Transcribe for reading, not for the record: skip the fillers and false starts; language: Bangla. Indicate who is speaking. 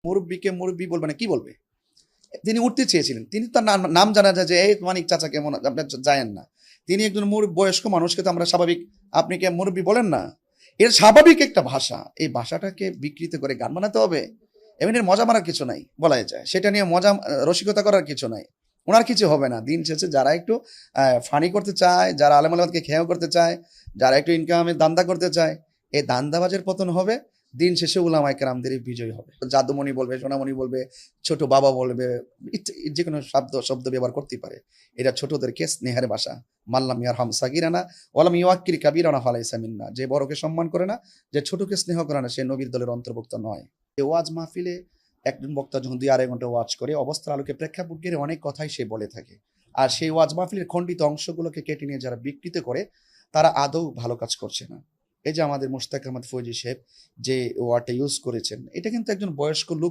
Speaker 1: মুরব্বীকে মুরব্বী বলবে না, কি বলবে? তিনি উঠতে চেয়েছিলেন। তিনি তার নাম জানা যায় যে, "এই মানিক চাচা কেমন? আপনি যায়েন না।" তিনি একজন বয়স্ক মানুষকে তো আমরা স্বাভাবিক, "আপনি কে মুরব্বি বলেন না?" এর স্বাভাবিক একটা ভাষা। এই ভাষাটাকে বিকৃত করে গান বানাতে হবে? এমনি মজা মারার কিছু নাই, বলাই যায়। সেটা নিয়ে মজা রসিকতা করার কিছু নাই। উনার কিছু হবে না। দিন শেষে যারা একটু ফানি করতে চায়, যারা আলেম ওলামাকে খেয়াও করতে চায়, যারা একটু ইনকামের দান্দা করতে চায়, এই দান্দাবাজের পতন হবে। দিন শেষে উলামায়ে কেরামদেরই বিজয় হবে। জাদুমণি বলবে, সোনামণি বলবে, ছোট বাবা বলবে, যেকোনো শব্দ ব্যবহার করতেই পারে। এটা ছোটদেরকে স্নেহের ভাষা। মাল্লাম ইয়ারহাম সাগিরানা ওয়ালাম ইউয়াক্কির কাবীরানা ফালাইসা মিন্না। যে বড়কে সম্মান করে না, যে ছোটকে স্নেহ করে না, সে নবীর দলের অন্তর্ভুক্ত নয়। এই ওয়াজ মাহফিলে একজন বক্তা যখন ২-২.৫ ঘন্টা ওয়াজ করে, অবস্থার আলোকে প্রেক্ষাপট ঘিরে অনেক কথাই সে বলে থাকে। আর সেই ওয়াজ মাহফিলের খণ্ডিত অংশগুলোকে কেটে নিয়ে যারা বিকৃত করে, তারা আদৌ ভালো কাজ করছে না। এই যে আমাদের মোশতাক আহমদ ফৌজি সাহেব যে ওয়ার্ডটা ইউজ করেছেন, এটা কিন্তু একজন বয়স্ক লোক